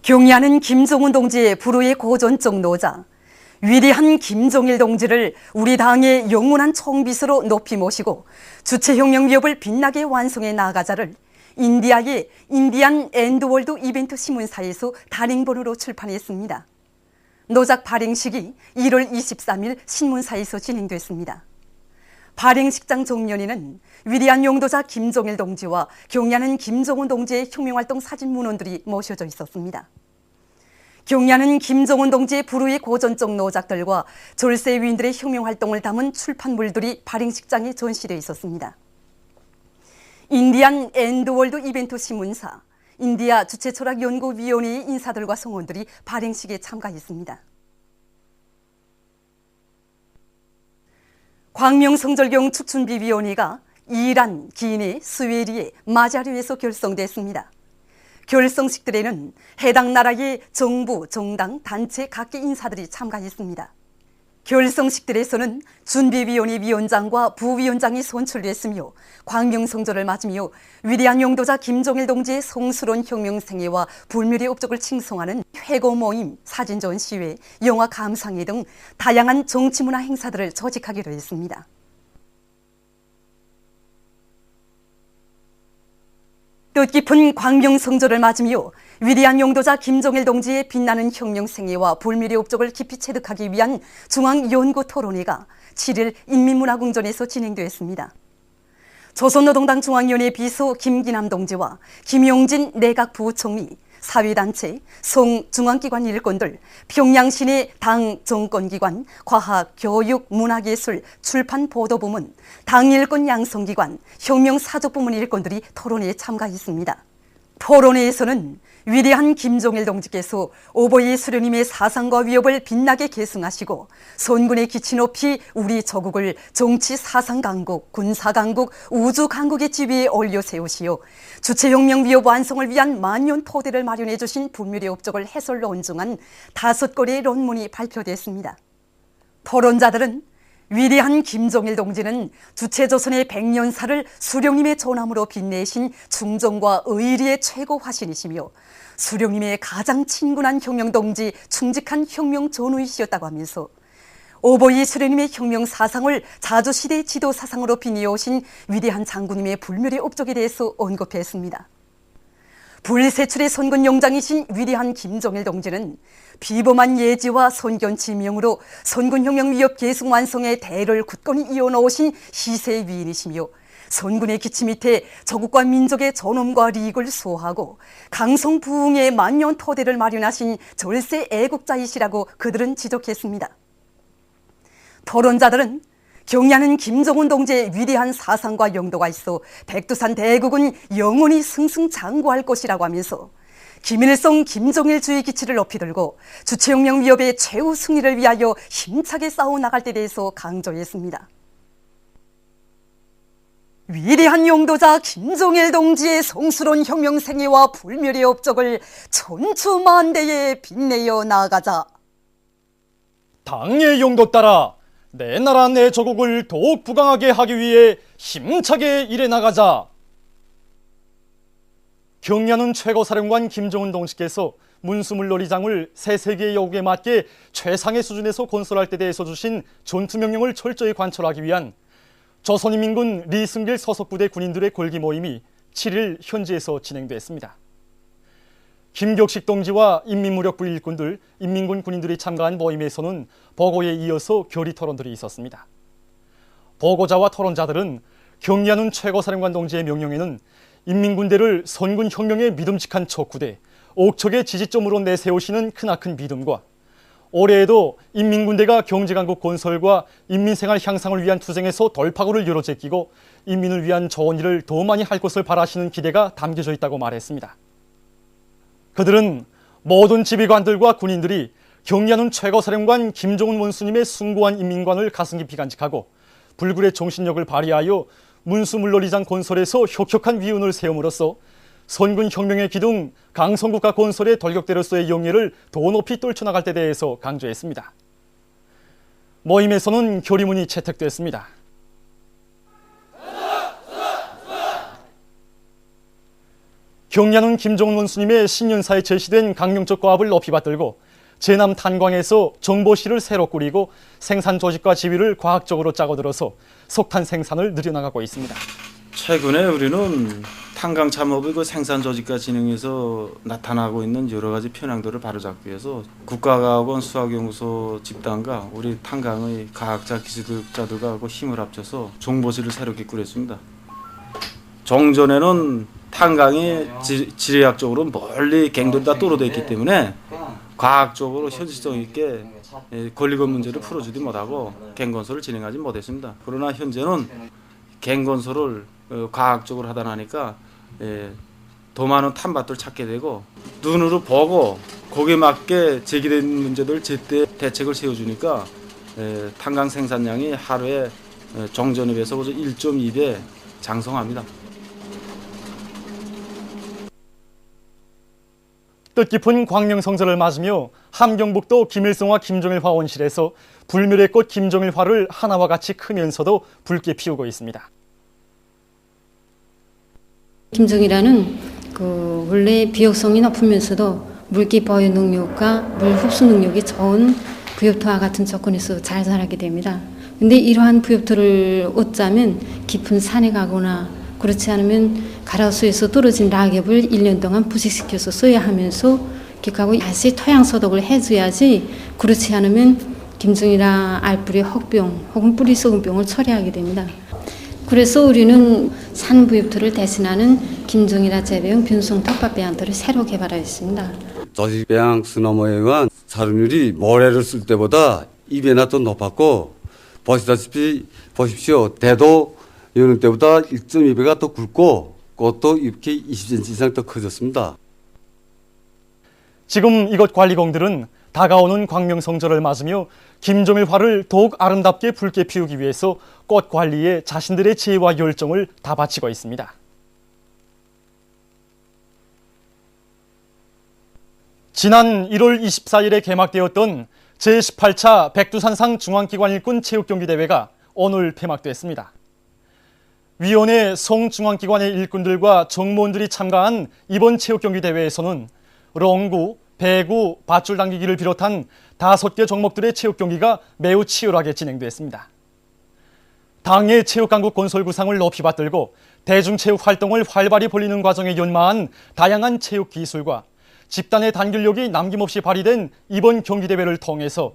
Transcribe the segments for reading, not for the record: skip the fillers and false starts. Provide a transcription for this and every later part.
경의하는 김정은 동지의 불후의 고전적 노자, 위대한 김정일 동지를 우리 당의 영원한 총비서로 높이 모시고 주체혁명 위협을 빛나게 완성해 나가자를 인디아의 인디안 엔드월드 이벤트 신문사에서 단행본으로 출판했습니다. 노작 발행식이 1월 23일 신문사에서 진행됐습니다. 발행식장 정면에는 위대한 용도자 김정일 동지와 경의하는 김정은 동지의 혁명활동 사진 문헌들이 모셔져 있었습니다. 경의하는 김정은 동지의 불후의 고전적 노작들과 졸세 위인들의 혁명활동을 담은 출판물들이 발행식장에 전시되어 있었습니다. 인디안 엔드월드 이벤트 신문사, 인디아 주체철학연구위원회의 인사들과 성원들이 발행식에 참가했습니다. 광명성절경 축춘비위원회가 이란, 기네, 스웨리에, 마자르에서 결성됐습니다. 결성식들에는 해당 나라의 정부, 정당, 단체 각계 인사들이 참가했습니다. 결성식들에서는 준비위원회 위원장과 부위원장이 선출됐으며 광명성절을 맞으며 위대한 용도자 김정일 동지의 성스러운 혁명 생애와 불멸의 업적을 칭송하는 회고 모임, 사진 전시회, 영화 감상회 등 다양한 정치문화 행사들을 조직하기로 했습니다. 뜻깊은 광명성절을 맞으며 위대한 용도자 김정일 동지의 빛나는 혁명 생애와 불멸의 업적을 깊이 체득하기 위한 중앙연구토론회가 7일 인민문화궁전에서 진행되었습니다. 조선노동당 중앙위원회 비서 김기남 동지와 김용진 내각부총리, 사회단체, 성중앙기관 일꾼들, 평양시내 당 정권기관, 과학, 교육, 문화예술, 출판 보도부문, 당 일꾼 양성기관, 혁명사족부문 일꾼들이 토론회에 참가했습니다. 토론회에서는 위대한 김정일 동지께서 오보이 수령님의 사상과 위협을 빛나게 계승하시고 선군의 기치 높이 우리 조국을 정치 사상강국, 군사강국, 우주강국의 지위에 올려 세우시어 주체혁명 위협 완성을 위한 만년 토대를 마련해 주신 분멸의 업적을 해설로 온중한 5권의論문이 발표됐습니다. 토론자들은 위대한 김정일 동지는 주체조선의 100년사를 수령님의 존함으로 빛내신 충정과 의리의 최고 화신이시며 수령님의 가장 친근한 혁명동지, 충직한 혁명 전우이시였다고 하면서 오보이 수령님의 혁명 사상을 자주시대 지도 사상으로 빛내오신 위대한 장군님의 불멸의 업적에 대해서 언급했습니다. 불세출의 선군 용장이신 위대한 김정일 동지는 비범한 예지와 선견지명으로 선군혁명 위협 계승 완성의 대를 굳건히 이어놓으신 희세의 위인이시며 선군의 기치 밑에 조국과 민족의 존엄과 리익을 수호하고 강성부흥의 만년 토대를 마련하신 절세 애국자이시라고 그들은 지적했습니다. 토론자들은 경의하는 김정은 동지의 위대한 사상과 영도가 있어 백두산 대국은 영원히 승승장구할 것이라고 하면서 김일성, 김정일주의 기치를 높이 들고 주체혁명 위협의 최후 승리를 위하여 힘차게 싸워나갈 때 대해서 강조했습니다. 위대한 용도자 김정일 동지의 성스러운 혁명 생애와 불멸의 업적을 천추만대에 빛내어 나가자. 당의 용도 따라 내 나라 내 조국을 더욱 부강하게 하기 위해 힘차게 일해 나가자. 경의하는 최고사령관 김정은 동지께서 문수물놀이장을 새 세계의 요구에 맞게 최상의 수준에서 건설할 때 대해서 주신 전투명령을 철저히 관철하기 위한 조선인민군 리승길 서석부대 군인들의 골기 모임이 7일 현지에서 진행됐습니다. 김격식 동지와 인민무력부 일꾼들, 인민군 군인들이 참가한 모임에서는 보고에 이어서 결의 토론들이 있었습니다. 보고자와 토론자들은 경의하는 최고사령관 동지의 명령에는 인민군대를 선군혁명의 믿음직한 척후대, 옥척의 지지점으로 내세우시는 크나큰 믿음과 올해에도 인민군대가 경제강국 건설과 인민생활 향상을 위한 투쟁에서 돌파구를 열어제끼고 인민을 위한 좋은 일을 더 많이 할 것을 바라시는 기대가 담겨져 있다고 말했습니다. 그들은 모든 지휘관들과 군인들이 경의하는 최고사령관 김정은 원수님의 숭고한 인민관을 가슴 깊이 간직하고 불굴의 정신력을 발휘하여 문수물놀이장 건설에서 혁혁한 위운을 세움으로써 선군혁명의 기둥 강성국가 건설의 돌격대로서의 영예를 더 높이 떨쳐나갈 때 대해서 강조했습니다. 모임에서는 결의문이 채택됐습니다. 경리하는 김종훈 원수님의 신년사에 제시된 강령적 과업을 높이 받들고 제남 탄광에서 정보실을 새로 꾸리고 생산 조직과 지위를 과학적으로 짜고들어서 석탄 생산을 늘려나가고 있습니다. 최근에 우리는 탄광 참업의 그 생산 조직과 진행에서 나타나고 있는 여러 가지 편향들을 바로잡기 위해서 국가과학원 수학연구소 집단과 우리 탄광의 과학자 기술자들과 힘을 합쳐서 정보실을 새롭게 꾸렸습니다. 종전에는 탄광이 지리학적으로 멀리 갱돌다 떨어져 있기 때문에 과학적으로 현실성 있게 권리금 문제를 풀어주지 못하고 갱건설을 진행하지 못했습니다. 그러나 현재는 갱건설을 과학적으로 하다 나니까 더 많은 탄밭을 찾게 되고 눈으로 보고 거기에 맞게 제기된 문제들 제때 대책을 세워주니까 탄광 생산량이 하루에 종전에 비해서 1.2배 장성합니다. 뜻깊은 광명성절을 맞으며 함경북도 김일성과 김정일 화원실에서 불멸의 꽃 김정일화를 하나와 같이 크면서도 붉게 피우고 있습니다. 김정일화는 원래 비옥성이 높으면서도 물기 보유 능력과 물 흡수 능력이 좋은 부엽토와 같은 조건에서 잘 자라게 됩니다. 근데 이러한 부엽토를 얻자면 깊은 산에 가거나 그렇지 않으면 가라수에서 떨어진 낙엽을 1년 동안 부식시켜서 써야 하면서 기하고 다시 토양 소독을 해줘야지 그렇지 않으면 김정일화 알뿌리 혹병 혹은 뿌리 썩은 병을 처리하게 됩니다. 그래서 우리는 산부엽토를 대신하는 김정일화 재배용 균성 텃밭 배양토를 새로 개발하였습니다. 조직 배양 수나무에 의한 사료율이 모래를 쓸 때보다 2배나 더 높았고 보십시오. 대도 여는 때보다 1.2배가 더 굵고 꽃도 이렇게 20cm 이상 더 커졌습니다. 지금 이곳 관리공들은 다가오는 광명성절을 맞으며 김정일화를 더욱 아름답게 붉게 피우기 위해서 꽃 관리에 자신들의 지혜와 열정을 다 바치고 있습니다. 지난 1월 24일에 개막되었던 제18차 백두산상 중앙기관 일꾼 체육경기대회가 오늘 폐막됐습니다. 위원회 송중앙기관의 일꾼들과 정무원들이 참가한 이번 체육경기대회에서는 롱구, 배구, 밧줄 당기기를 비롯한 5개 종목들의 체육경기가 매우 치열하게 진행됐습니다. 당의 체육강국 건설 구상을 높이 받들고 대중체육 활동을 활발히 벌이는 과정에 연마한 다양한 체육 기술과 집단의 단결력이 남김없이 발휘된 이번 경기대회를 통해서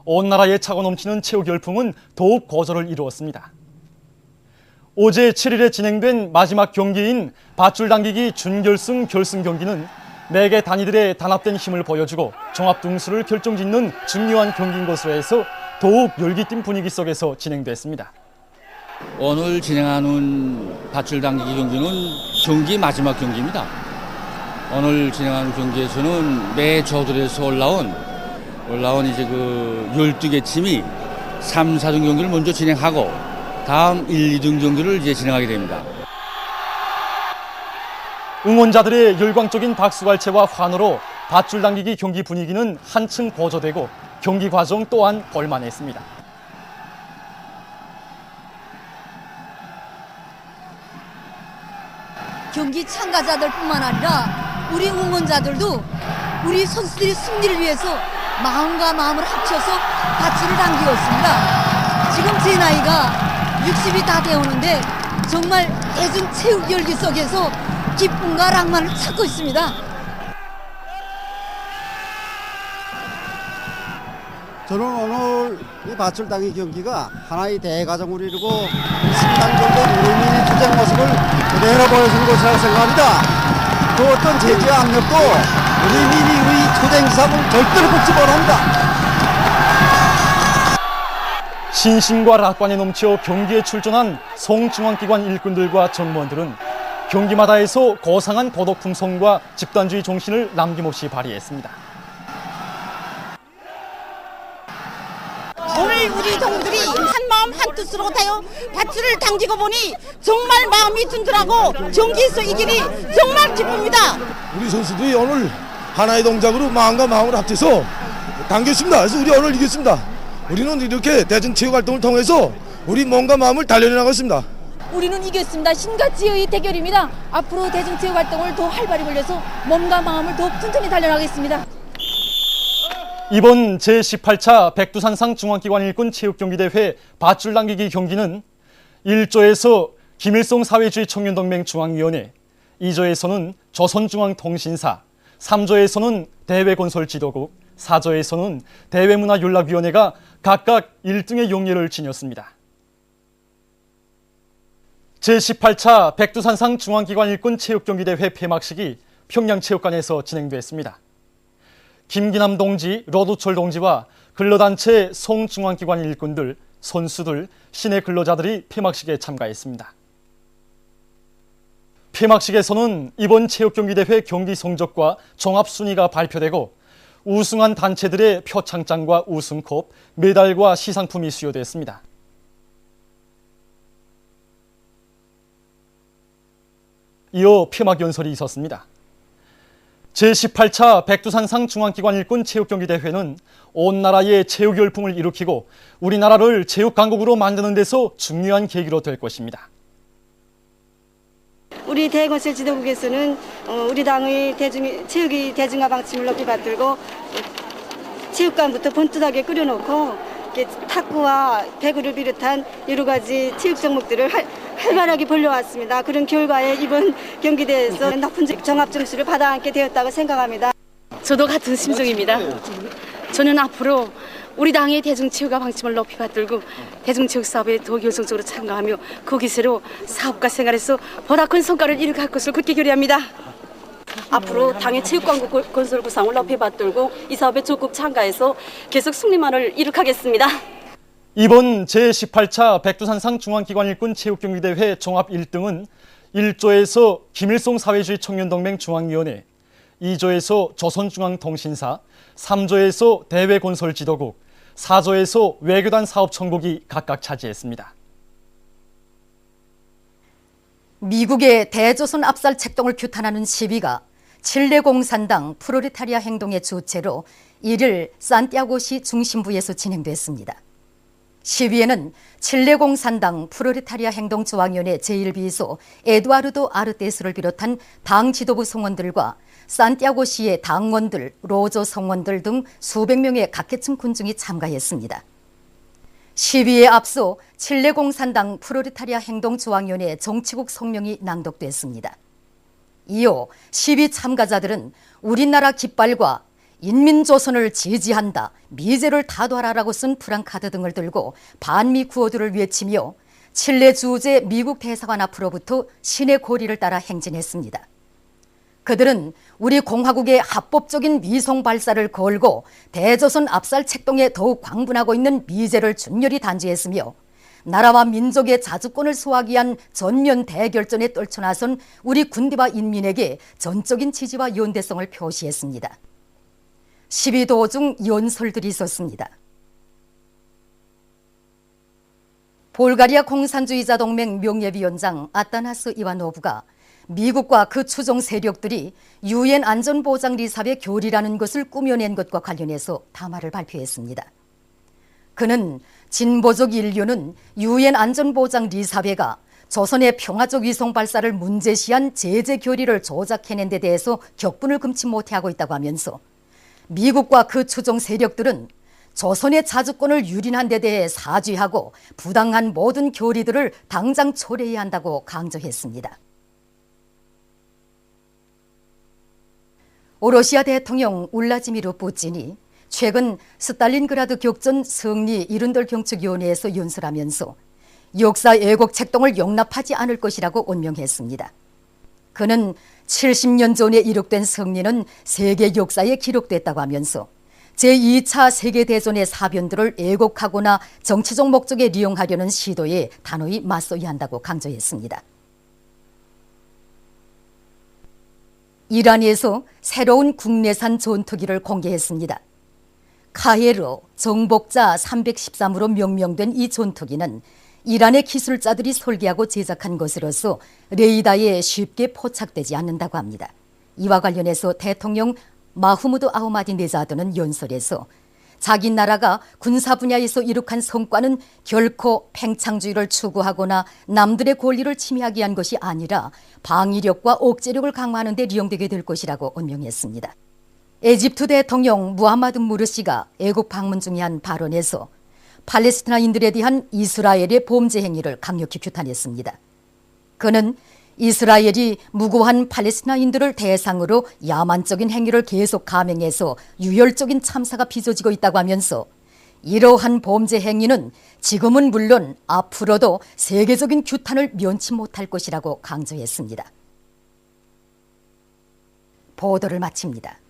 온 나라에 차고 넘치는 체육 열풍은 더욱 고조를 이루었습니다. 어제 7일에 진행된 마지막 경기인 밧줄 당기기 준결승 결승 경기는 4개 단위들의 단합된 힘을 보여주고 종합 등수를 결정짓는 중요한 경기인 것으로 해서 더욱 열기띤 분위기 속에서 진행됐습니다. 오늘 진행하는 밧줄 당기기 경기는 경기 마지막 경기입니다. 오늘 진행하는 경기에서는 매 조들에서 올라온 이제 12개 팀이 3, 4등 경기를 먼저 진행하고 다음 1, 2등 경기를 이제 진행하게 됩니다. 응원자들의 열광적인 박수갈채와 환호로 밧줄 당기기 경기 분위기는 한층 고조되고 경기 과정 또한 볼만했습니다. 경기 참가자들뿐만 아니라 우리 응원자들도 우리 선수들의 승리를 위해서 마음과 마음을 합쳐서 밧줄을 당기고 있습니다. 지금 제 나이가 60이 다 되었는데 정말 대중체육 열기 속에서 기쁨과 낭만을 찾고 있습니다. 저는 오늘 이 밧줄 당기기 경기가 하나의 대가정을 이루고 신당정된 우리민의 투쟁 모습을 그대로 보여준 것이라고 생각합니다. 그 어떤 제지와 압력도 우리민이 우리 투쟁 기사를 절대로 걷지 못합니다. 신심과 lạc 관에 넘쳐 경기에 출전한 송중앙기관 일꾼들과 정무원들은 경기마다에서 고상한 도덕 품성과 집단주의 정신을 남김없이 발휘했습니다. 오늘 우리 동들이 한 마음 한 뜻으로 타요 밧줄을 당기고 보니 정말 마음이 든든하고 경기에서 이기니 정말 기쁩니다. 우리 선수들이 오늘 하나의 동작으로 마음과 마음을 합쳐서 당겼습니다. 그래서 우리 오늘 이겼습니다. 우리는 이렇게 대중체육활동을 통해서 우리 몸과 마음을 단련해 나갔습니다. 우리는 이겼습니다. 신가지의 대결입니다. 앞으로 대중체육 활동을 더 활발히 벌려서 몸과 마음을 더 튼튼히 단련하겠습니다. 이번 제18차 백두산상 중앙기관 일군 체육경기대회 밧줄 당기기 경기는 1조에서 김일성 사회주의 청년동맹 중앙위원회, 2조에서는 조선중앙통신사, 3조에서는 대외건설지도국, 4조에서는 대외문화연락위원회가 각각 1등의 용예를 지녔습니다. 제18차 백두산상 중앙기관 일군 체육경기대회 폐막식이 평양체육관에서 진행됐습니다. 김기남 동지, 러두철 동지와 근로단체 송중앙기관 일꾼들, 선수들, 시내 근로자들이 폐막식에 참가했습니다. 폐막식에서는 이번 체육경기대회 경기 성적과 종합순위가 발표되고 우승한 단체들의 표창장과 우승컵, 메달과 시상품이 수여됐습니다. 이어 폐막 연설이 있었습니다. 제18차 백두산상 중앙기관 일군 체육경기대회는 온 나라의 체육 열풍을 일으키고 우리나라를 체육 강국으로 만드는 데서 중요한 계기로 될 것입니다. 우리 대건설 지도국에서는 우리 당의 체육이 대중화 방침을 높이 받들고 체육관부터 번듯하게 꾸려놓고 탁구와 배구를 비롯한 여러 가지 체육 종목들을 활발하게 벌려왔습니다. 그런 결과에 이번 경기대회에서 높은 종합 점수를 받아안게 되었다고 생각합니다. 저도 같은 심정입니다. 저는 앞으로 우리 당의 대중체육화 방침을 높이 받들고 대중체육 사업에 더 열성적으로 참가하며 그 기세로 사업가 생활에서 보다 큰 성과를 이룩할 것을 굳게 결의합니다. 앞으로 당의 체육관국 건설 구상을 높이 받들고 이 사업에 적극 참가해서 계속 승리만을 이룩하겠습니다. 이번 제18차 백두산상 중앙기관 일군 체육경기대회 종합 1등은 1조에서 김일성 사회주의 청년동맹 중앙위원회, 2조에서 조선중앙통신사, 3조에서 대외건설지도국, 4조에서 외교단 사업청국이 각각 차지했습니다. 미국의 대조선 압살 책동을 규탄하는 시위가 칠레 공산당 프로레타리아 행동의 주체로 1일 산티아고시 중심부에서 진행됐습니다. 시위에는 칠레 공산당 프로레타리아 행동 중앙위원회 제1비서 에두아르도 아르테스를 비롯한 당 지도부 성원들과 산티아고시의 당원들, 로저 성원들 등 수백 명의 각계층 군중이 참가했습니다. 시위에 앞서 칠레 공산당 프로레타리아 행동 중앙위원회 정치국 성명이 낭독됐습니다. 이어 시위 참가자들은 우리나라 깃발과 인민조선을 지지한다, 미제를 다도하라라고 쓴 프랑카드 등을 들고 반미 구호들을 외치며 칠레 주재 미국 대사관 앞으로부터 시내 거리를 따라 행진했습니다. 그들은 우리 공화국의 합법적인 위성 발사를 걸고 대조선 압살 책동에 더욱 광분하고 있는 미제를 준열히 단죄했으며 나라와 민족의 자주권을 수호하기 위한 전면 대결전에 떨쳐나선 우리 군대와 인민에게 전적인 지지와 연대성을 표시했습니다. 시위 도중 연설들이 있었습니다. 볼가리아 공산주의자 동맹 명예위원장 아타나스 이와노브가 미국과 그 추종 세력들이 유엔 안전보장 리사회 교리라는 것을 꾸며낸 것과 관련해서 담화를 발표했습니다. 그는 진보적 인류는 유엔 안전보장 리사회가 조선의 평화적 위성 발사를 문제시한 제재 교리를 조작해낸 데 대해서 격분을 금치 못하고 있다고 하면서 미국과 그 추종 세력들은 조선의 자주권을 유린한 데 대해 사죄하고 부당한 모든 교리들을 당장 철회해야 한다고 강조했습니다. 러시아 대통령 울라지미르 푸틴이 최근 스탈린그라드 격전 승리 이른돌 경축위원회에서 연설하면서 역사 왜곡 책동을 용납하지 않을 것이라고 언명했습니다. 그는 70년 전에 이룩된 승리는 세계 역사에 기록됐다고 하면서 제2차 세계대전의 사변들을 왜곡하거나 정치적 목적에 이용하려는 시도에 단호히 맞서야 한다고 강조했습니다. 이란에서 새로운 국내산 전투기를 공개했습니다. 카헤르 정복자 313으로 명명된 이 전투기는 이란의 기술자들이 설계하고 제작한 것으로서 레이더에 쉽게 포착되지 않는다고 합니다. 이와 관련해서 대통령 마흐무드 아흐마디네자드는 연설에서 자기 나라가 군사 분야에서 이룩한 성과는 결코 팽창주의를 추구하거나 남들의 권리를 침해하기 위한 것이 아니라 방위력과 억제력을 강화하는 데 이용되게 될 것이라고 언명했습니다. 에집트 대통령 무하마드 무르시가 애국 방문 중에 한 발언에서 팔레스티나인들에 대한 이스라엘의 범죄 행위를 강력히 규탄했습니다. 그는 이스라엘이 무고한 팔레스티나인들을 대상으로 야만적인 행위를 계속 감행해서 유혈적인 참사가 빚어지고 있다고 하면서 이러한 범죄 행위는 지금은 물론 앞으로도 세계적인 규탄을 면치 못할 것이라고 강조했습니다. 보도를 마칩니다.